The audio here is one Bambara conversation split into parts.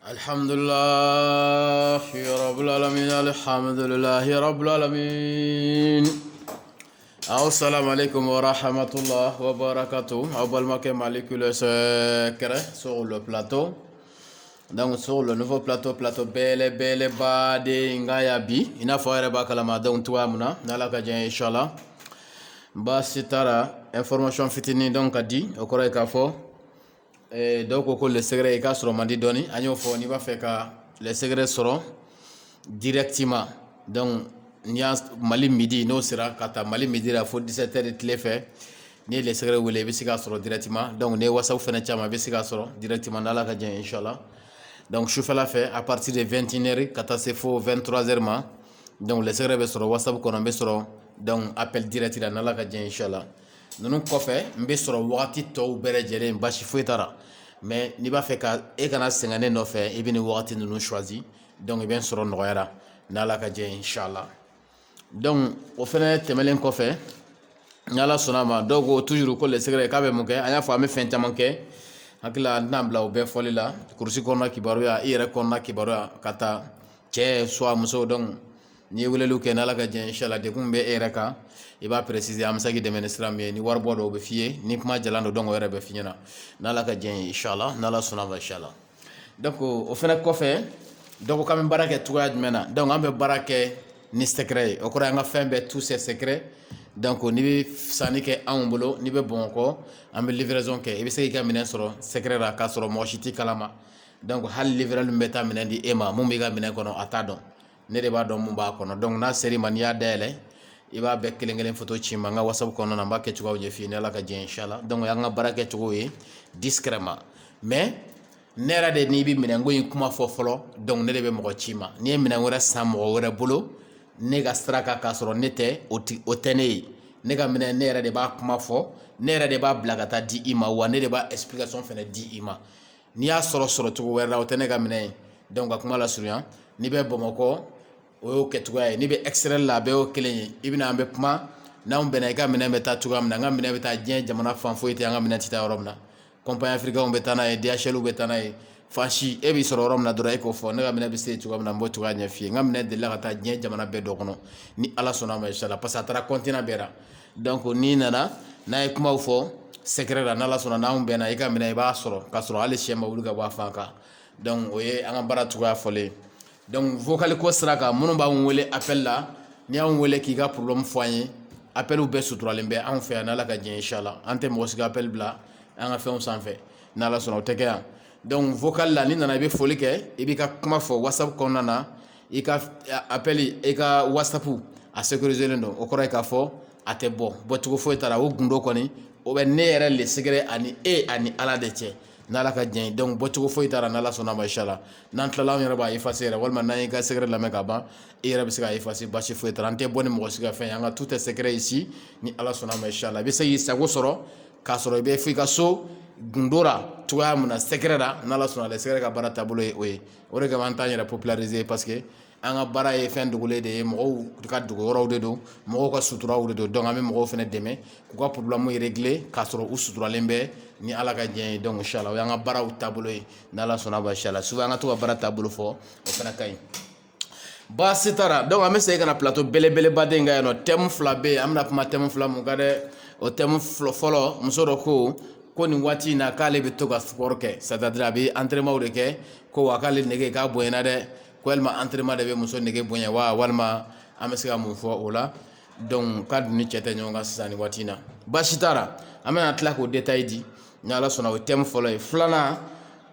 Alhamdulillah Rabbil Alamin. Alhamdulillah Rabbil Alamin. Assalamu alaikum wa rahmatullah wa barakatuh. Abal Maké Malik le secret sur le plateau. Donc sur le nouveau plateau bele bade ngayabi. Ina foire ba kalama donc toi muna nala ka jen inshallah. Ba sitara information fitini donc a dit au correct ka fo. Donc le secret est sur mandi doni agno fo ni va faire ka les secrets seront directement donc nia mali midi no sera kata mali midi la fo 17h de fait ni les secrets wele be sika sur directement donc ne whatsapp fena chama be sika sur directement dans la ka dien inchallah. Donc je fais la fait à partir de 21h kata c'est fo 23h ma donc les secrets be sur whatsapp ko be sur donc appel direct dans la ka dien inchallah. Nous kofé mbe soro wakati to bere jere bashi fuitara mais ni ba fait ka e kana sengane no fait e bini wakati nous choisi donc bien soro noyara nala ka je inshallah. Donc au fait temelen kofé nyala sonama dogo toujours ko le secret ka be muke anya fa me fin tamanke hakila nambla o be folila kursi konna kibaru ya ire konna kibaru kata che so muso donc ni wulelu ke nala ka je inshallah de kumbe ereka il va préciser amsa ki demene sram ni warbo do be fié ni kuma jalando dongo yere be finyana nala ka jen inshallah nala suna va inshallah. Donc au fena ko fe donc quand même barake tuwa mena donc ambe barake ni secret o ko nga fembe tous ces secrets donc ni bi sani ke ambolo ni be bonko ambe livraison ke e be sey ka minen soro secret ra ka soro moshiti kalama donc hal livrer le meta minen di ema mumbi ga minen kono atado ne de ba do mumba kono donc na série mania dele iba be kelengelen photo chima nga whatsapp kono na mbake tuwa je fi ne la ka je inshallah donc ya nga barake tuwa yi discrètement mais nera de ni bi minango yi kuma fofolo donc ne de be mo chima ni minango ra sam mo wora bolo ne ga straka ka soro nete otene ne ga minan nera de ba kuma fo nera de ba blagata di ima wa ne de ba explication fene di ima ni ya soro tuwa wera otene ga minan donc kuma la suryan ni be bomoko o ketugay ni be extrait la be o kelen ibina ambe puma na on bena ka mena meta tugam na ngam mena beta dien jamana fan foite ngam mena tita romna compagnie africain on betana e DHL o betana e fashi e bi soro romna dora ko fo na mena be se tugam na mbo tuga nya fi ngam mena de la ta dien jamana be do kono ni ala sona ma inshallah parce que tara continent bera donc ni nana na e kuma fo secret na ala sona na on bena e ka mena e ba soro ka soro ale shema wuluga ba fanka donc oye anga bara tuga fole. Donc vocal ko sraka munu ba wele appel la ni an wele ki ga problème foyer appel ou be suturalen be an fe na la ka je inshallah ante mo siga appel bla an fe on s'en fait na la sono teke ya. Donc vocal la ni nana be foli ke e bi ka kuma fo whatsapp ko nana e ka appel e ka whatsapp a sécuriser le no o kora ka fo ate bo tugo fo tara o gundo ko ni o be ne yere le secret ani ani ala de che nala ka jen donc botugo foy tara nala sona ma inshallah nan tla yara ba effacer walma nan ka secret la meka ba yara bi sika effacer ba ci foy tara ante boni mo sika fe yanga tout est secret ici ni ala sona ma inshallah bi sey sago soro ka soro be fi ka so gundora tuwa muna secret da nala sona le secret ka barata bulo o re ga montagne la populariser parce que anga bara e fen dugule de mo ka dugo woro de do mo ka sutura de do donc ami mo fene deme ko problème mo régler ka soro ou sutura lembe ni ala ka jen donc inshallah yanga bara u tabulo nala sona ba inshallah souvent nga to bara tabulo fo o fena kay ba sitara donc ame sey kana plateau bele bade nga no thème flabe amna pama thème flam mo gade o thème folo musoro ko ni wati na kale be to ga sport ke c'est-à-dire be entraînement de ke ko wakale nege ka boyena de ko elma entraînement de be muso nege bonya wa walma ame sey mo fo ola donc kad ni chete nyonga sani watina ba sitara amena tla ko détail di nyala sona o thème folo e flana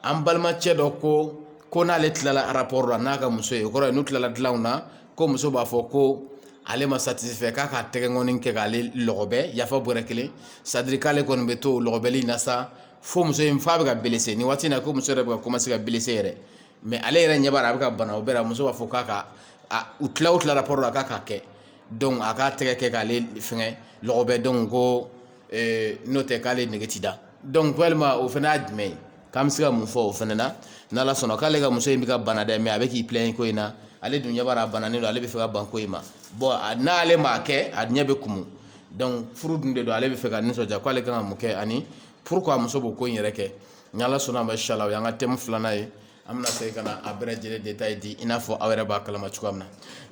am balma chedo ko na le tlala rapport la naka muso e ko no tlala dlauna ko muso ba fo ko ale ma satisfait ka tege ngonin ke gale logobe ya fa borekele sadri kale kon beto logobeli nasa fo muso e mfa ga blessé ni watina ko muso reba commencer ga blessé yere mais ale yere nyabara ba bana o bera muso ba fo ka utla rapport la ka ke donc aka tege ke gale finge logobe donc ko note kale negetida donc vraiment au fena admet kam siga mun fo o fena na la sono kale ga muso yimika bana de mais avec il plein ko ina ale dunya bara bana ne ale be fega banko ima bon na ale ma ke adnya be kumu donc furu dunde do ale be fega ni soja ko ale kan mu ke ani pourquoi muso bo ko yere ke nyala sono ma inshallah ya nga tem flana e amna sey kana abrégé détail di inafo awere ba kalama chukamna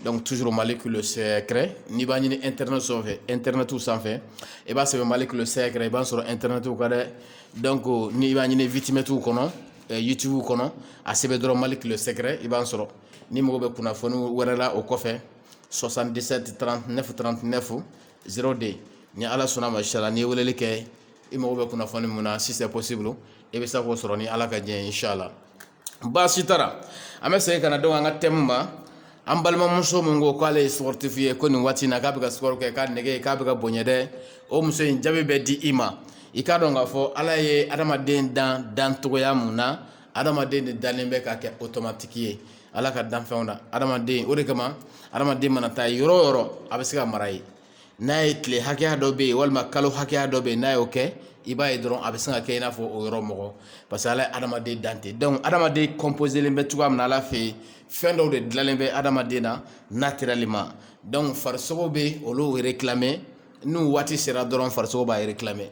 donc toujours molécule secret ni ba ni internet sauvé internet tout sans fait et ba c'est molécule secret ba sur internet ou kade donc ni ba ni vitime tout kono youtube kono a sebe dro molécule secret e ba sur ni mo be kuna fonu werala o kofe 77 39 39 0D ni ala suna mashallah ni welele ke e mo be kuna fonu muna si c'est possible e be sa ko soro ni ala ka je inshallah basi tara ame sey kana do nga temma am balma muso mungo ko ale sportifié ko ni wati na ka be ka sport ke ka nege ka be ka bonyede o muso en jabe be di ima ika do nga fo ala ye adama den dan to ya muna adama den de dalembe ka ke automatique ala ka dan fewna adama den o de kama adama den manata yoro yoro abesika marai nay tle hakia do be wal makalo hakia do be nay okay iba idron abesika ke ina fo o yoro mogo parce que ala adama den dante donc adama den composé lembe tuam na la fe fendo de dalembe adama den na naturellement donc farsogo be olo réclamer nous wati sera dron farsogo ba réclamer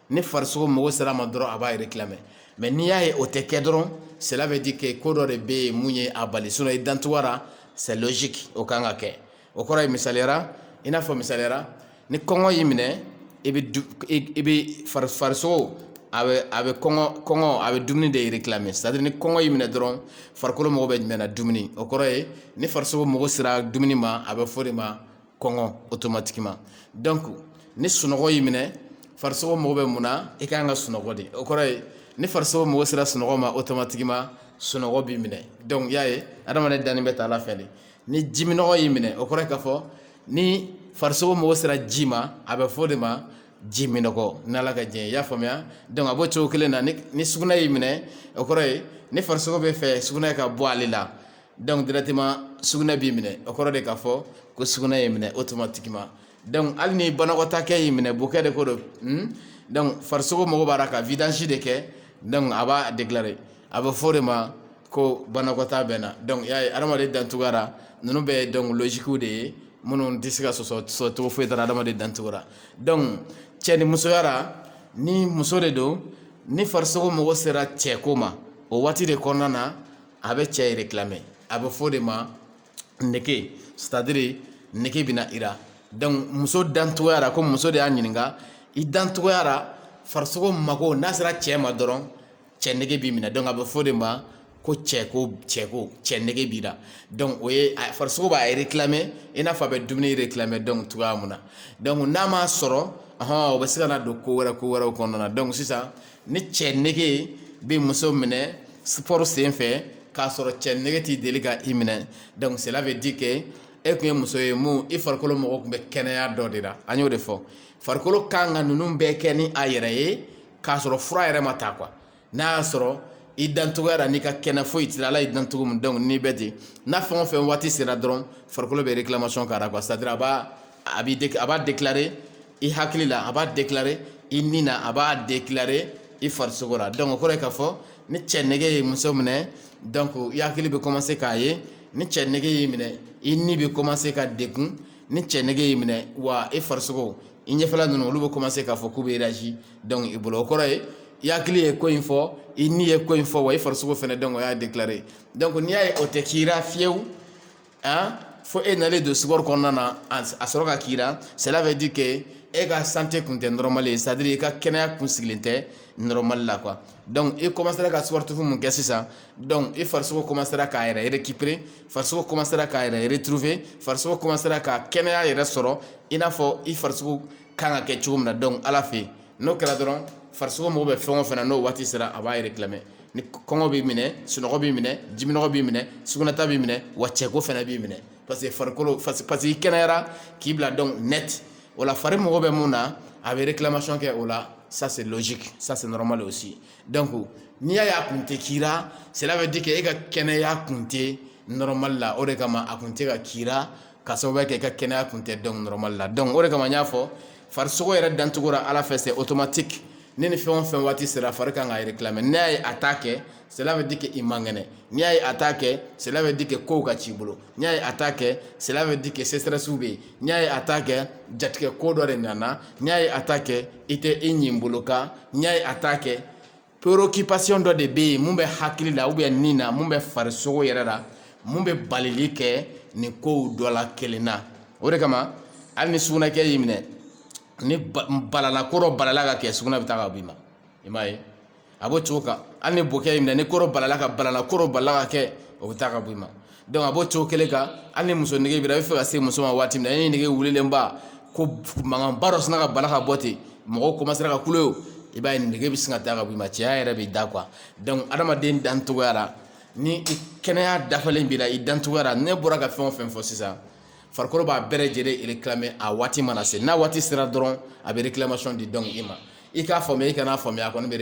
ni farsogo mogo sera ma dron aba réclamer mais ni ya o te kedron cela veut dire que kodo de be munye abali suno idantuara c'est logique o kanga ke o kora misalera ina fo misalera ni kongo yimine ibi farso ave kongo ave dumni de réclamer c'est-à-dire ni kongo yimine dron farkolo mo be mena dumni o kora ni farso mo sira dumni ma ave forima kongo automatiquement donc ni sunogo yimine farso mo be muna e kanga sunogo de o kora ni farso mo sira sunogo ma automatiquement sunogo bi mine donc yaye adama ne dani beta la fin ni jimino yimine o kore ka fo ni farso mo sira jima abe fodema jimino ko nala ka je ya famia donc abo chokele na ni suguna yimine o kore ni farso be fe suguna ka boalila donc directement suguna bi mine o kore de ka fo ko suguna yimine automatiquement donc alni banako take yimine bokede ko do donc farso mo baraka vidange de ke donc aba déclarer aba forema ko banakota bena donc yaay adama de dantugara nunu be donc logique de monon disika so to fo dara adama de dantugara donc tieni muso yara ni muso de do ni farso mo sera tchekoma o wati de konana abe tche réclamer aba forema neke c'est-à-dire neke bina ira donc muso dantugara ko muso de anyinga i dantugara farso mago nasra tchema doron tchenege bi mina donc abe fodema ko tcheko tchenege bira donc oye farso ba réclamer ina fa be dumni réclamer donc tuga muna donc nama soro o be sigana do ko wara ko nona donc sisa ni tchenege bi muso mine sport sen fait ka soro tchenege ti deliga imine donc cela veut dire que e ko muso e mu i farkolo mo ko be kenaya do dira anyo de fo farkolo kanga nunum be keni ayere ka soro fra yere mata quoi na soro idantugara ni ka kena fo itilala idantugum donc ni beti na fon fe wati sera dron farkolo be réclamation kara quoi c'est-à-dire aba déclarer i haklila aba déclarer inina aba déclarer i farsogora donc ko ka fo ni chenege muso mene donc yakili be commencer kaye ni chenege mine inni be commencer ka dekun ni chenege mine wa i farsogo inyefala no lu be commencer ka fo kube réagi donc ibulo ko yakili e ko info inni e ko info wa farsugo fene donc ya déclarer donc ni ay o te kira fieu hein faut énaler de sport qu'on a asoroka kira cela veut dire que e ka santé kunte normal c'est-à-dire ka kena kunsigilente normal la quoi donc e commencera ka sport fu mun kesisa donc e farsugo commencera ka récupérer farsugo commencera ka retrouver farsugo commencera ka kena soro ina fo e farsugo kanga ke chumna donc ala fi no kala doron farsugo mo be fengo fena no wati sera aba réclamer ni kongo bi mine sunogo bi mine jiminogo bi mine sugunata bi mine wache go fena bi mine parce que farkolo parce que kenera kibla donc net wala fare mo be muna avec réclamation ke wala ça c'est logique ça c'est normal aussi donc ni ya kunte kira cela veut dire que ega kenaya kunte normal la ore kama akunte ka kira kasoba ke ka kenaya kunte donc normal la donc ore kama nyafo farsugo yere dantugura ala fait c'est automatique ni ne fɛn wati sera fari kan ka réclamer ni ay attaque cela veut dire que imangene ni ay attaque cela veut dire que ko ka ci bolo ni ay attaque cela veut dire que c'est stress ube ni ay attaque jatike ko do re nana ni ay attaque ite inyim boloka ni ay attaque préoccupation dɔ de bɛ yen mun bɛ hakili la nin na mun bɛ farisogo yɛrɛ la mun bɛ balili kɛ nin kow dɔ la kelen na o de kama hali ni sugunɛkɛ y'i minɛ ni balala ko dɔ balala ka kɛ sugunɛ bɛ taa ka bɔ i ma i m'a ye a b'o cogo kan hali ni bokɛ y'i minɛ ni ko dɔ balala ka balala ko dɔ balala ka kɛ o bɛ taa ka bɔ i ma donc a b'o cogo kelen kan hali ni muso nege b'i la i bɛ fɛ ka se muso ma waati min na e ni nege wulilenba ko mankanba dɔ sina ka bala ka bɔ ten mɔgɔw commencera ka kule o i b'a ye nege bɛ sin ka taa ka bɔ i ma cɛya yɛrɛ b'i da quoi donc adamaden dancogoya la ni kɛnɛya dafalen b'i la i dancogoya la ne bɔra ka fɛn o fɛn fɔ sisan farikolo b'a bɛɛ lajɛlen réclamer a waati mana se n'a waati sera dɔrɔn a bɛ réclamation di donc i ma i k'a faamuya i kana faamuya a kɔni bɛ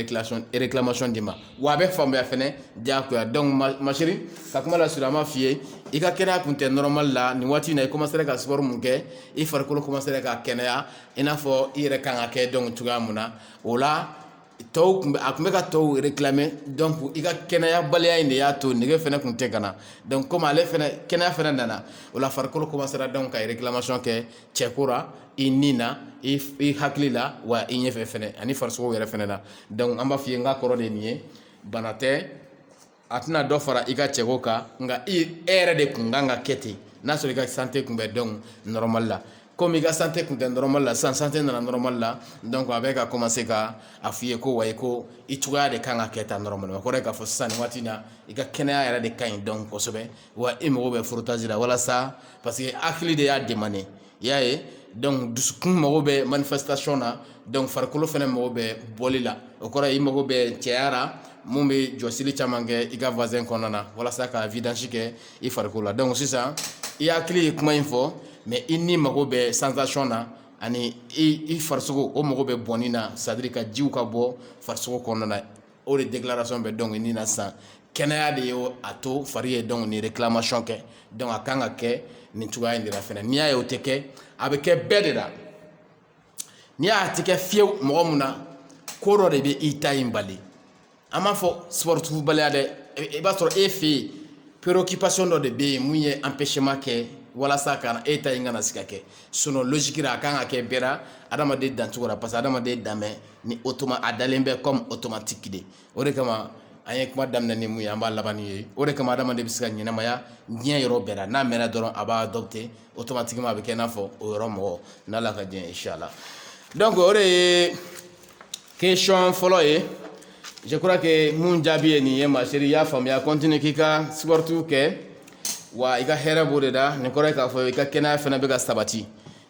réclamation di ma wa a bɛ faamuya fɛnɛ diyagoya donc ma chérie ka kuma lasurunya an b'a f'i ye i ka kɛnɛya kun tɛ normal la nin waati in na i commencera ka sport mun kɛ i farikolo commencera ka kɛnɛya i n'a fɔ i yɛrɛ kan ka kɛ donc cogoya mun na o la tɔw a kun bɛ ka tɔw réclamer donc i ka kɛnɛyabaliya in de y'a to nege fɛnɛ kun tɛ ka na donc comme ale fɛnɛ kɛnɛya fɛnɛ nana o la farikolo commencera donc ka réclamation kɛ cɛko la i nin na i hakili la wa i ɲɛfɛ fɛnɛ ani farisogo yɛrɛ fɛnɛ na donc an b'a f'i ye n ka kɔrɔ de nin ye bana tɛ a tɛna dɔ fara i ka cɛko kan nka e yɛrɛ de kun kan ka kɛ ten n'a sɔrɔ i ka santé kun bɛ donc normal la comme i ka santé kun tɛ normal la sisan santé nana normal la donc a bɛ ka commencer ka a f'i ye ko wayi ko i cogoya de kan ka kɛ tan normalement o kɔrɔ ye k'a fɔ sisan nin waati in na i ka kɛnɛya yɛrɛ de ka ɲi donc kosɛbɛ wa i mago bɛ frottage la walasa parce que hakili de y'a demandé i y'a ye donc dusukun mago bɛ manifestation na donc farikolo fɛnɛ mago bɛ bɔli la o kɔrɔ ye i mago bɛ cɛya la mun bɛ jɔsili caman kɛ i ka voisin kɔnɔna na walasa ka vidange kɛ i farikolo la donc sisan i hakili ye kuma in fɔ mais i ni mago bɛ sensation na ani i farisogo o mago bɛ bɔnni na c'est à dire ka jiw ka bɔ farisogo kɔnɔna na o de déclaration bɛ donc ni na sisan kɛnɛya de ye a to fari ye donc ni réclamation kɛ donc a kan ka kɛ nin cogoya in de la fɛnɛ n'i y'a ye o tɛ kɛ a bɛ kɛ bɛɛ de la n'i y'a tɛ kɛ fiyewu mɔgɔ mun na ko dɔ de bɛ i ta in bali an b'a fɔ sportif baliya dɛ i b'a sɔrɔ e fɛ yen préoccupation dɔ de bɛ yen mun ye empêchement kɛ walasa ka e ta in kana se ka kɛ sinon logique la a kan ka kɛ bɛɛ la adamaden dancogo la parce que adamaden danbɛ ni a dalen bɛ comme automatique de o de kama an ye kuma daminɛ ni mun ye an b'a laban ni ye o de kama adamaden bɛ se ka ɲɛnamaya diɲɛ yɔrɔ bɛɛ la n'a mɛnna dɔrɔn a b'a adopter automatiquement a bɛ kɛ i n'a fɔ o yɔrɔ mɔgɔ n'Ala ka diɲɛ inchallah donc o de ye question fɔlɔ ye je crois que mun jaabi ye nin ye ma chérie i y'a faamuya continue k'i ka sportiw kɛ wa i ka hɛrɛ b'o de da nin kɔrɔ ye k'a fɔ i ka kɛnɛya fɛnɛ bɛ ka sabati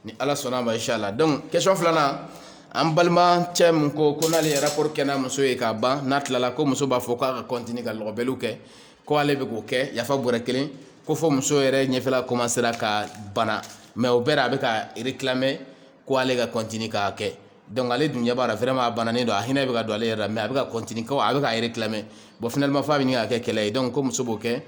ni Ala sɔnna ma inchallah donc question filanan an balimacɛ mun ko n'ale ye rapport kɛ n'a muso ye k'a ban n'a tilala ko muso b'a fɔ k'a ka continue ka lɔgɔbɛliw kɛ ko ale bɛ k'o kɛ yafa bɔrɛ kelen ko fɔ muso yɛrɛ ɲɛfɛla commencera ka bana mais o bɛɛ la a bɛ ka réclamer ko ale ka continue k'a kɛ donc ale dun ɲɛ b'a la vraiment a bananen don a hinɛ bɛ ka don ale yɛrɛ la mais a bɛ ka continue ko a bɛ ka réclamer bon finalement f'a bɛ ɲini ka kɛ kɛlɛ ye donc ko muso b'o kɛ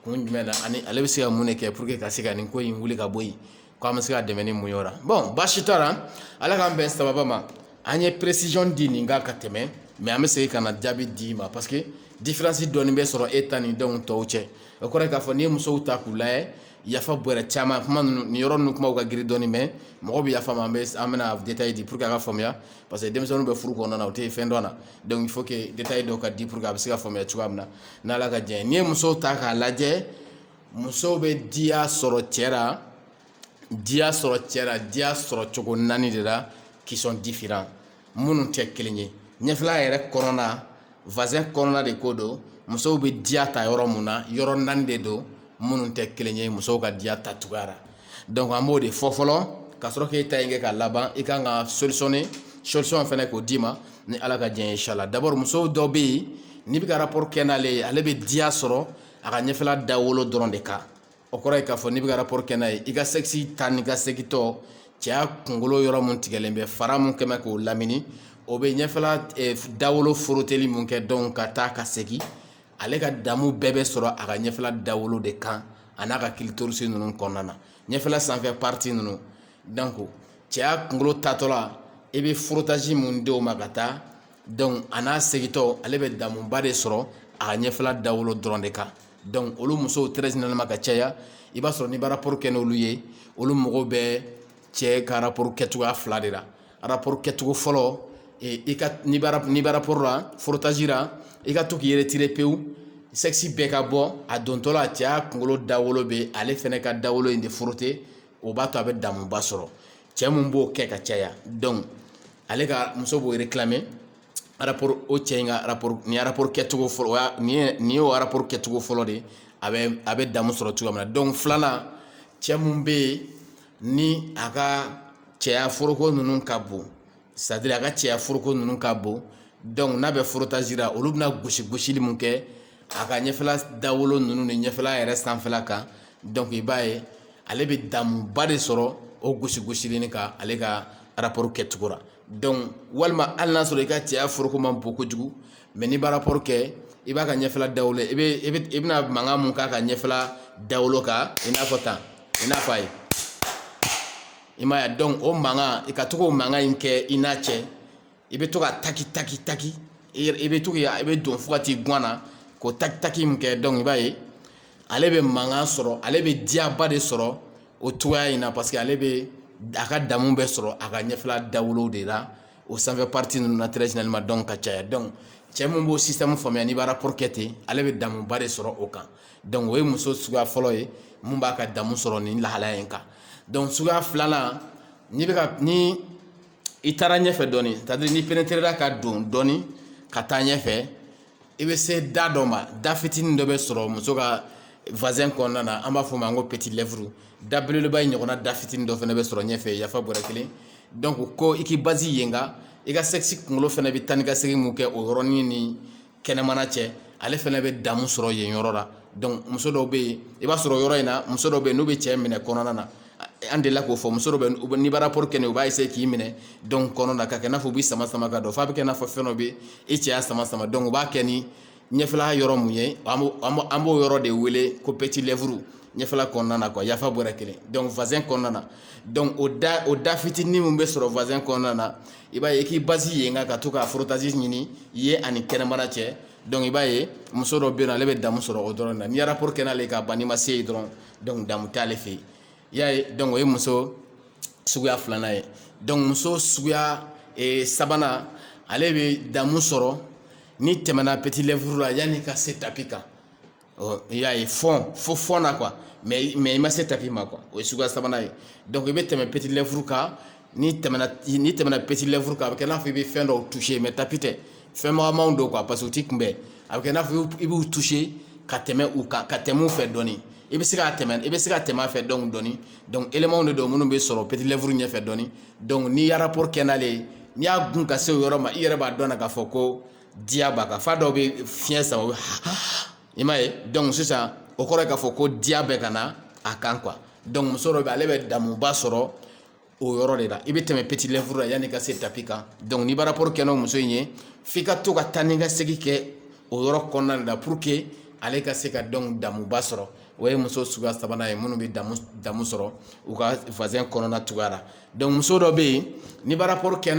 kun jumɛn na ani ale bɛ se ka mun de kɛ pour que ka se ka nin ko in wuli ka bɔ yen ko an bɛ se ka dɛmɛ ni mun ye o la bon baasi t'a la ala k'an bɛn sababa ma an ye précision di nin kan ka tɛmɛ mais an bɛ segin ka na jaabi d'i ma parce que différence dɔɔni bɛ sɔrɔ e ta ni denw tɔw cɛ o kɔrɔ ye k'a fɔ n'i ye musow ta k'u lajɛ yafa bɔrɛ caman kuma ninnu nin yɔrɔ ninnu kumaw ka girin dɔɔni mais mɔgɔ bɛ yafa ma an bɛna détail di pour que a ka faamuya parce que denmisɛnninw bɛ furu kɔnɔna na o tɛ fɛn dɔn na donc il faut que détail dɔw ka di pour que a bɛ se ka faamuya cogoya min na n'Ala ka diɲɛ n'i ye musow ta k'a lajɛ musow bɛ diya sɔrɔ cɛ la diya sɔrɔ cogo naani de la qui sont différents minnu tɛ kelen ye ɲɛfɛla yɛrɛ kɔnɔna voisin kɔnɔna de ko don musow bɛ diya ta yɔrɔ mun na yɔrɔ naani de don minnu tɛ kelen ye musow ka diya ta cogoya la donc an b'o de fɔ fɔlɔ ka sɔrɔ k'e ta in kɛ k'a laban i kan ka solution fɛnɛ k'o d'i ma ni Ala ka diɲɛ inchallah d'abord musow dɔw bɛ yen n'i bɛ ka rapport kɛ n'ale ye ale bɛ diya sɔrɔ a ka ɲɛfɛla dawolo dɔrɔn de kan o kɔrɔ ye k'a fɔ n'i bɛ ka rapport kɛ n'a ye i ka sexe ta ni ka segintɔ cɛya kunkolo yɔrɔ mun tigɛlen bɛ fara mun kɛmɛ k'o lamini o bɛ ɲɛfɛla dawolo foroteli mun kɛ donc ka taa ka segin ale ka damu bɛɛ bɛ sɔrɔ a ka ɲɛfɛla dawolo de kan a n'a ka clitoris ninnu kɔnɔna na ɲɛfɛla sanfɛ partie ninnu donc cɛya kunkolo tatɔla i bɛ frottage mun di o ma ka taa donc a n'a segintɔ ale bɛ damuba de sɔrɔ a ka ɲɛfɛla dawolo dɔrɔn de kan donc olu musow très généralement ka caya i b'a sɔrɔ ni bɛ rapport kɛ n'olu ye olu mago bɛ cɛ ka rapport kɛcogoya fila de la rapport kɛcogo fɔlɔ ni b'a rapport la frottage ra i ka to k'i retirer pewu sexe bɛɛ ka bɔ a dontɔ la cɛ y'a kunkolo dawolo bɛ ale fɛnɛ ka dawolo in de frotter o b'a to a bɛ damuba sɔrɔ cɛ mun b'o kɛ ka caya donc ale ka muso b'o réclamer rapport o cɛ in ka rapport ni rapport kɛcogo fɔlɔ ni y'o rapport kɛcogo fɔlɔ de a bɛ damu sɔrɔ cogoya min na donc filanan cɛ mun bɛ yen ni a ka cɛya foroko ninnu ka bon c'est-à-dire a ka cɛya foroko ninnu ka bon donc n'a bɛ frottage ra olu bɛna gosili mun kɛ a ka ɲɛfɛla dawolo ninnu ni ɲɛfɛla yɛrɛ sanfɛla kan donc i b'a ye ale bɛ damuba de sɔrɔ o gosili kan ale ka rapport kɛcogo ra donc walima hali n'a sɔrɔ i ka cɛya foroko man bon kojugu mais n'i b'a rapport kɛ i b'a ka ɲɛfɛla dawolo i bɛna mankan mun k'a ka ɲɛfɛla dawolo kan i n'a fɔ tan i n'a fɔ a ye i m'a ye donc o mankan i ka to k'o mankan in kɛ i n'a cɛ i bɛ to ka taki i bɛ don fo ka t'i guwan na k'o taki min kɛ donc i b'a ye ale bɛ mankan sɔrɔ ale bɛ diyaba de sɔrɔ o cogoya in na parce que ale bɛ a ka damu bɛ sɔrɔ a ka ɲɛfɛla dawolo de la o sanfɛ partie ninnu na très généralement donc ka caya donc cɛ mun b'o système faamuya n'i b'a rapport kɛ ten ale bɛ damuba de sɔrɔ o kan donc o ye muso suguya fɔlɔ ye mun b'a ka damu sɔrɔ nin lahalaya in kan donc suguya filanan ni i taara ɲɛfɛ dɔɔni c'est-à-dire ni pénétrera ka don dɔɔni ka taa ɲɛfɛ i bɛ se da dɔ ma da fitinin dɔ bɛ sɔrɔ muso ka voisin kɔnɔna na an b'a fɔ o ma ko petit lèvre da belebeleba in ɲɔgɔnna da fitinin dɔ fana bɛ sɔrɔ ɲɛfɛ yafa bɔrɛ kelen donc ko i k'i base yen kan i ka sexe kunkolo fana bɛ taa ni ka segin mun kɛ o yɔrɔnin ni kɛnɛmana cɛ ale fana bɛ damu sɔrɔ yen yɔrɔ la donc muso dɔw bɛ yen i b'a sɔrɔ yɔrɔ in na muso dɔw bɛ yen n'u bɛ cɛ minɛ kɔnɔna na an delila k'o fɔ muso dɔw bɛ n'i b'a rapport kɛ u b'a essayer k'i minɛ donc kɔnɔ na ka kɛ i n'a fɔ u b'i sama ka don f'a bɛ kɛ i n'a fɔ fɛn dɔ bɛ i cɛ y'a sama donc u b'a kɛ ni ɲɛfɛla yɔrɔ mun ye an b'o yɔrɔ de wele ko petit lèvre ɲɛfɛla kɔnɔna na quoi yafa bɔra kelen donc voisin kɔnɔna na donc o da fitinin mun bɛ sɔrɔ voisin kɔnɔna na i b'a ye i k'i base yen kan ka to ka frottage ɲini ye ani kɛnɛmana cɛ donc i b'a ye muso dɔ bɛ yen ale bɛ damu sɔrɔ o dɔrɔn na n'i ye rapport kɛ n'ale ka ban n'i ma se yen dɔrɔn donc damu t'ale fɛ yen i y'a ye donc o ye muso suguya filanan ye donc muso suguya sabanan ale bɛ damu sɔrɔ ni tɛmɛna petit lèvre la yanni ka se tapi kan i y'a ye fo fɔn na quoi mais i ma se tapi ma quoi o ye suguya sabanan ye donc i bɛ tɛmɛ petit lèvre kan ni tɛmɛna petit lèvre kan a bɛ kɛ i n'a fɔ i bɛ fɛn dɔw toucher mais tapi tɛ fɛn magamanw don quoi parce que u t'i kunbɛn a bɛ kɛ i n'a fɔ i b'u toucher ka tɛmɛ u kan ka tɛmɛ u fɛ dɔɔni i bɛ se ka tɛmɛ a fɛ dɔɔni donc éléments de don minnu bɛ sɔrɔ petit lèvre ɲɛfɛ dɔɔni donc n'i y'a rapport kɛ n'ale ye n'i y'a gun ka se o yɔrɔ ma i yɛrɛ b'a dɔn na k'a fɔ ko diya b'a kan f'a dɔw bɛ fiɲɛ sama o bɛ i m'a ye donc sisan o kɔrɔ ye k'a fɔ ko diya bɛ ka na a kan quoi donc muso dɔ bɛ ale bɛ damuba sɔrɔ o yɔrɔ de la i bɛ tɛmɛ petit lèvre la yanni ka se tapi kan donc n'i b'a rapport kɛ n'o muso in ye f'i ka to ka taa ni ka segin kɛ o yɔrɔ kɔnɔna de la pour que ale ka se ka donc damuba sɔrɔ o ye muso suguya sabanan ye minnu bɛ damu sɔrɔ u ka voisin kɔnɔna cogoya la donc muso dɔ bɛ yen n'i b'a rapport kɛ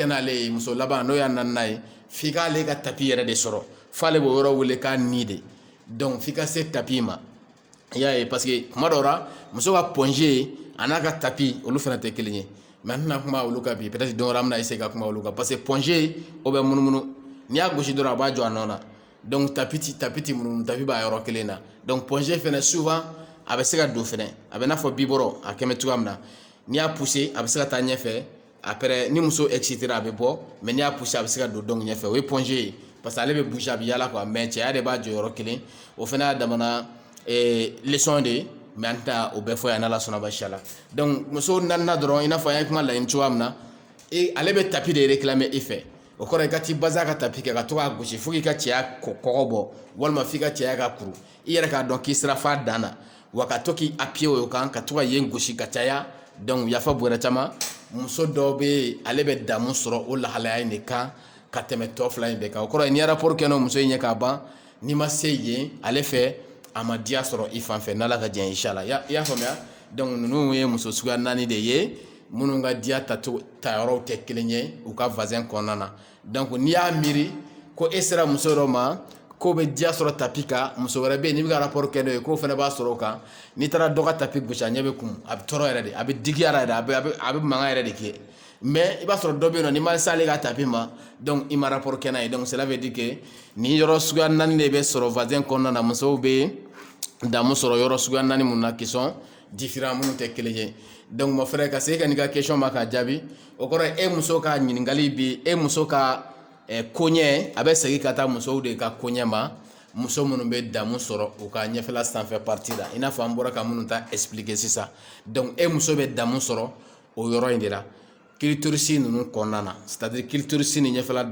n'ale ye muso laban n'o y'a naaninan ye f'i k'ale ka tapi yɛrɛ de sɔrɔ f'ale b'o yɔrɔ wele k'a ni de donc f'i ka se tapi ma i y'a ye parce que kuma dɔw la muso ka ponge a n'a ka tapi olu fana tɛ kelen ye mais an tɛna kuma olu kan bi peut-être don wɛrɛ an bɛna essayer ka kuma olu kan parce que ponge o bɛ munumunu n'i y'a gosi dɔrɔn a b'a jɔ a nɔ na donc tapi ti munumunu tapi b'a yɔrɔ kelen na donc ponge fɛnɛ souvent a bɛ se ka don fɛnɛ a bɛ n'a fɔ bibɔrɔ a kɛmɛ cogoya min na n'i y'a pousser a bɛ se ka taa ɲɛfɛ après ni muso excitera a bɛ bɔ mais n'i y'a pousser a bɛ se ka don donc ɲɛfɛ o ye ponge ye parce que ale bɛ bouger a bɛ yaala quoi mais cɛya de b'a jɔ yɔrɔ kelen o fɛnɛ y'a damana leçon de ye mais an tɛna o bɛɛ fɔ yan n'Ala sɔnna basi la donc muso naaninan dɔrɔn i n'a fɔ an ye kuma laɲini cogoya min na ale bɛ tapi de réclamer i fɛ o kɔrɔ i ka t'i base a ka tapi kɛ ka to k'a gosi fo k'i ka cɛya kɔgɔ bɔ walima f'i ka cɛya ka kuru i yɛrɛ k'a dɔn k'i sera f'a dan na wa ka to k'i appuyer o kan ka to ka yen gosi ka caya donc yafa bɔrɛ caman muso dɔw bɛ yen ale bɛ damu sɔrɔ o lahalaya in de kan ka tɛmɛ tɔ fila in bɛɛ kan o kɔrɔ ye n'i ye rapport kɛ n'o muso in ye k'a ban n'i ma se yen ale fɛ a ma diya sɔrɔ i fan fɛ n'Ala ka diɲɛ inchallah i y'a faamuya donc ninnu ye muso suguya naani de ye minnu ka diya ta yɔrɔw tɛ kelen ye u ka voisin kɔnɔna na donc n'i y'a miiri ko e sera muso dɔ ma k'o bɛ diya sɔrɔ tapi kan muso wɛrɛ bɛ yen n'i bɛ ka rapport kɛ n'o ye k'o fana b'a sɔrɔ o kan n'i taara dɔ ka tapi gosi a ɲɛ bɛ kumu a bɛ tɔɔrɔ yɛrɛ de a bɛ digi yɛrɛ de a bɛ mankan yɛrɛ de kɛ mais il va se redobber non, il m'a salé à taper ma, donc il m'a rapporté na, donc cela veut dire que ni yoro suga nani lebe soro voisin qu'on a muso be, dans soro yoro suga nani muna qui sont différents mun te keleye. Donc mon frère ka se ka ni ka question ma ka jabi, o kore e muso ka nyingali bi e muso ka konye abe segi kata muso de ka konye ma muso minnu bɛ damu sɔrɔ u ka ɲɛfɛla sanfɛ parti la i n'a fɔ an bɔra ka minnu ta expliquer sisan donc e muso bɛ damu sɔrɔ o yɔrɔ in de la clitoris ninnu kɔnɔna na c'est à dire clitoris ni ɲɛfɛla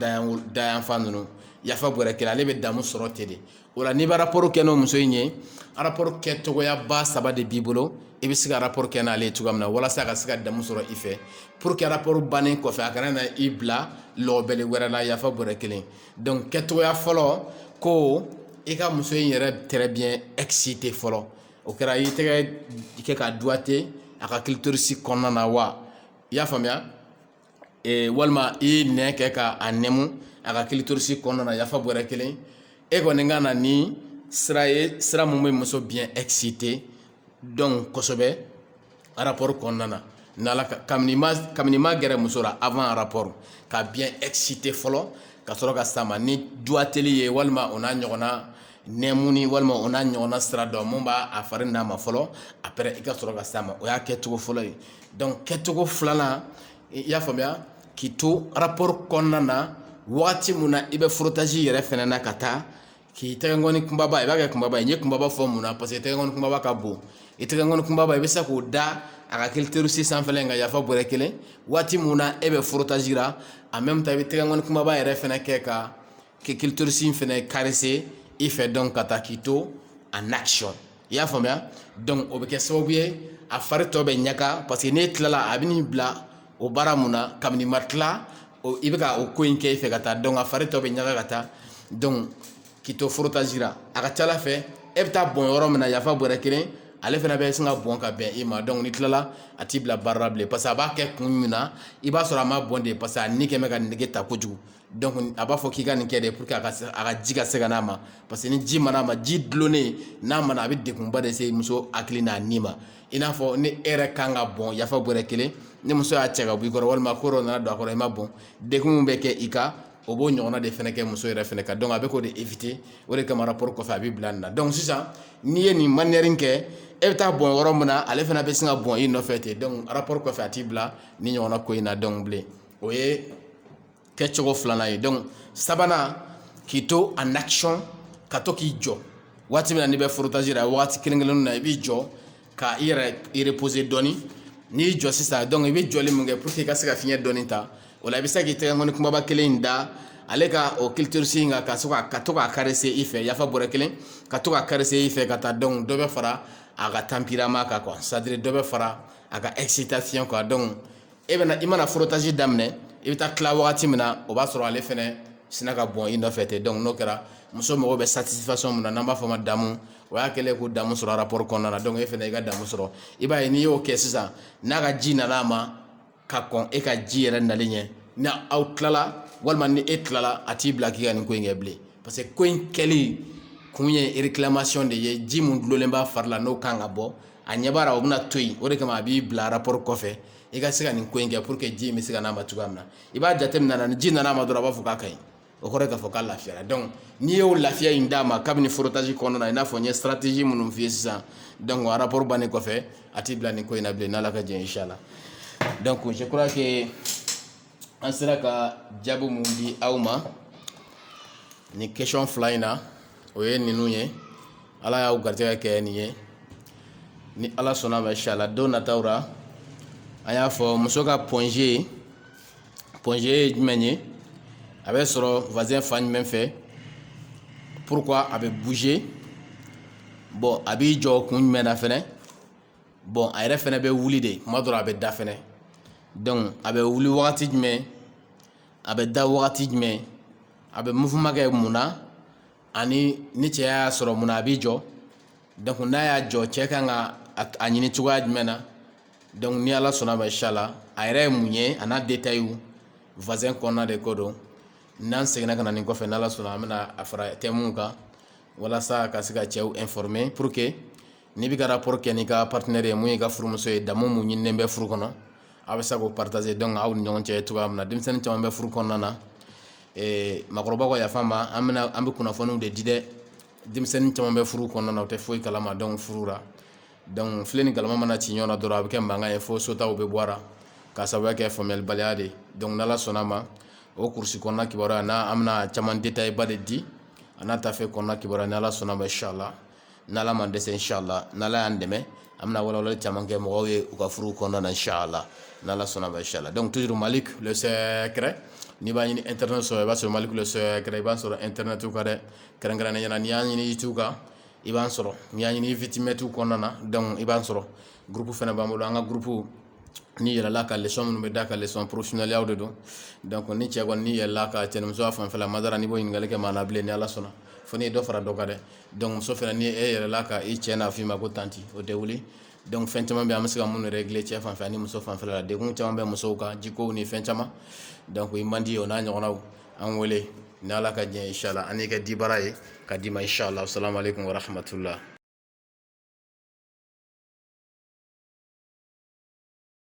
dayanfan ninnu yafa bɔrɛ kelen ale bɛ damu sɔrɔ ten de o la n'i bɛ rapport kɛ n'o muso in ye rapport kɛcogoya ba saba de b'i bolo i bɛ se ka rapport kɛ n'ale ye cogoya min na walasa a ka se ka damu sɔrɔ i fɛ pour que rapport bannen kɔfɛ a kana na i bila lɔbɛli wɛrɛ la yafa bɔrɛ kelen donc kɛcogoya fɔlɔ ko i ka muso in yɛrɛ très bien excité fɔlɔ o kɛra i tɛgɛ kɛ ka doigté a ka clitoris kɔnɔna na wa i y'a faamuya walima i nɛn kɛ ka a nɛmu a ka clitoris kɔnɔna na yafa bɔrɛ kelen e kɔni ka na ni sira ye sira mun bɛ muso bien excité donc kosɛbɛ rapport kɔnɔna na n'ala kabini ma gɛrɛ muso la avant rapport ka bien excité fɔlɔ ka sɔrɔ ka s'a ma ni doigteli ye walima o n'a ɲɔgɔnna nɛmuni walima o n'a ɲɔgɔnna sira dɔ mun b'a a fari n'a ma fɔlɔ après i ka sɔrɔ ka s'a ma o y'a kɛcogo fɔlɔ ye donc kɛcogo filanan i y'a faamuya k'i to rapport kɔnɔna na wagati mun na i bɛ frottage yɛrɛ fɛnɛ na ka taa k'i tɛgɛnkɔni kunbaba i b'a kɛ kunbaba ye n ye kunbaba fɔ mun na parce que tɛgɛnkɔni kunbaba ka bon i tɛgɛnkɔni kunbaba i bɛ se k'o da a ka clitoris sanfɛla in ka yafa bɔrɛ kelen waati mun na e bɛ frottage la en même temps i bɛ tɛgɛnkɔni kunbaba yɛrɛ fɛnɛ kɛ ka clitoris in fɛnɛ caresser i fɛ donc ka taa k'i to en action i y'a faamuya donc o bɛ kɛ sababu ye a fari tɔ bɛ ɲaga parce que n'e tilala a bɛ n'i bila o baara mun na kabini ma tila i bɛ ka o ko in kɛ i fɛ ka taa donc a fari tɔ bɛ ɲaga ka taa donc k'i to frottage la a ka ca ala fɛ e bɛ taa bɔn yɔrɔ min na yafa bɔrɛ kelen ale fana bɛ sin ka bɔn ka bɛn i ma donc ni tilala a t'i bila baara la bilen parce que a b'a kɛ kun min na i b'a sɔrɔ a ma bɔn de parce que a ni kɛ bɛ ka nege ta kojugu donc a b'a fɔ k'i ka nin kɛ de pour que a ka ji ka se ka n'a ma parce que ni ji mana ma ji dulonnen n'a mana a bɛ degunba de se muso hakili n'a ni ma i n'a fɔ ni e yɛrɛ kan ka bɔn yafa bɔrɛ kelen ni muso y'a cɛ ka bɔ i kɔrɔ walima ko dɔ nana don a kɔrɔ i ma bɔn degun min bɛ kɛ i kan o b'o ɲɔgɔnna de fɛnɛ kɛ muso yɛrɛ fɛnɛ kan donc a bɛ k'o de éviter o de kama rapport kɔfɛ a bɛ bila nin na donc sisan n'i ye nin manière in kɛ e bɛ taa bɔn yɔrɔ min na ale fana bɛ sin ka bɔn i nɔfɛ ten donc rapport kɔfɛ a t'i bila ni ɲɔgɔnna ko in na donc bilen o ye kɛcogo filanan ye donc sabanan k'i to en action ka to k'i jɔ waati min na n'i bɛ frottage la waati kelen-kelenninw na i b'i jɔ ka i yɛrɛ reposer dɔɔni n'i y'i jɔ sisan donc i bɛ jɔli mun kɛ pour que i ka se ka fiɲɛ dɔɔni ta o la i bɛ se k'i tɛgɛnkɔni kunbaba kelen in da ale ka o clitoris in kan ka to k'a caresser i fɛ yafa bɔrɛ kelen ka to k'a caresser i fɛ ka taa donc dɔ bɛ fara a ka tempérament kan quoi c'est à dire dɔ bɛ fara a ka excitation quoi donc i mana frottage daminɛ i bɛ taa tila wagati min na o b'a sɔrɔ ale fɛnɛ sina ka bɔn i nɔfɛ ten donc n'o kɛra muso mago bɛ satisfaction min na n'an b'a fɔ o ma damu o y'a kɛlen ko damu sɔrɔ rapport kɔnɔna na donc e fɛnɛ i ka damu sɔrɔ i b'a ye n'i y'o kɛ sisan n'a ka ji nana a ma ka kɔn e ka ji yɛrɛ nali ɲɛ ni aw tilala walima ni e tilala a t'i bila k'i ka nin ko in kɛ bilen parce que ko in kɛli kun ye réclamation de ye ji mun dulolen b'a fari la n'o kan ka bɔ a ɲɛ b'a la o bɛna to yen o de kama a b'i bila rapport kɔfɛ i ka se ka nin ko in kɛ pour que ji in bɛ se ka n'a ma cogoya min na i b'a jateminɛ ni ji nana a ma dɔrɔn a b'a fɔ k'a ka ɲi o kɔrɔ ye k'a fɔ k'a lafiyara donc n'i y'o lafiya in d'a ma kabini frottage kɔnɔna na i n'a fɔ n ye stratégie minnu f'i ye sisan donc o rapport bannen kɔfɛ a t'i bila nin ko in na bilen n'Ala ka jɛ inchallah donc je crois que an sera ka jaabi mun di aw ma ni question fila in na o ye ninnu ye Ala y'aw garijɛgɛ kɛ nin ye ni Ala sɔnna ma inchallah don nataw la an y'a fɔ muso ka point G ye jumɛn ye a bɛ sɔrɔ voisin fan jumɛn fɛ pourquoi a bɛ bouger bon a b'i jɔ kun jumɛn na fɛnɛ bon a yɛrɛ fɛnɛ bɛ wuli de kuma dɔ la a bɛ da fɛnɛ donc a bɛ wuli wagati jumɛn a bɛ da wagati jumɛn a bɛ mouvement kɛ mun na ani ni cɛ y'a sɔrɔ mun na a b'i jɔ donc n'a y'a jɔ cɛ kan ka a ɲini cogoya jumɛn na donc ni Ala sɔnna ma inchallah a yɛrɛ ye mun ye a n'a détail voisin kɔnɔna de ko don n'an seginna ka na nin kɔfɛ n'Ala sɔnna an bɛna a fara thème kan walasa ka se ka cɛw informer pour que n'i bɛ ka rapport kɛ n'i ka partenaire ye mun y'i ka furumuso ye damu mun ɲininen bɛ furu kɔnɔ a bɛ se k'o partager donc aw ni ɲɔgɔn cɛ cogoya min na denmisɛnnin caman bɛ furu kɔnɔna na makɔrɔba ko yafa ma an bɛ kunnafoniw de di dɛ denmisɛnnin caman bɛ furu kɔnɔna na u tɛ foyi kalama donc furu la donc filɛ ni galama mana ci ɲɔgɔn na dɔrɔn a bɛ kɛ mankan ye fo sotaw bɛ bɔ a la k'a sababuya kɛ faamuyalibaliya de donc n'ala sɔnna ma o kurusi kɔnɔna kibaruya an bɛna caman détail ba de di a n'a tafe kɔnɔna kibaruya n'ala sɔnna ma inchallah n'ala man dɛsɛ inchallah n'ala y'an dɛmɛ an bɛna walawalali caman kɛ mɔgɔw ye u ka furu kɔnɔna na inchallah n'ala sɔnna ma inchallah donc toujours Malik le secret n'i b'a ɲini internet sɔrɔ i b'a sɔrɔ Malik le secret i b'a sɔrɔ internet kan dɛ kɛrɛnkɛrɛnnenya la n'i y'a ɲini YouTube kan i b'an sɔrɔ n'i y'a ɲini Vitimètre kɔnɔna na donc i b'an sɔrɔ groupe fɛnɛ b'an bolo an ka groupe ni yɛlɛla ka leçon minnu bɛ da ka leçon professionnel de don donc ni cɛ kɔni ni yɛlɛla ka cɛnimusoya fanfɛla madara n'i b'o ɲininkali kɛ maa na bilen ni ala sɔnna fo n'i ye dɔ fara dɔ kan dɛ donc muso fɛnɛ ni e yɛlɛla ka i cɛ n'a f'i ma ko tanti o tɛ wuli donc fɛn caman bɛ an bɛ se ka minnu régler cɛ fanfɛ ani muso fanfɛla la degun caman bɛ musow kan jikow ni fɛn caman donc i man di o n'a ɲɔgɔnnaw an wele ni ala ka diɲɛ inchallah an n'i kɛ dibara ye ka d'i ma inchallah assalamu alaikum wa rahmatullah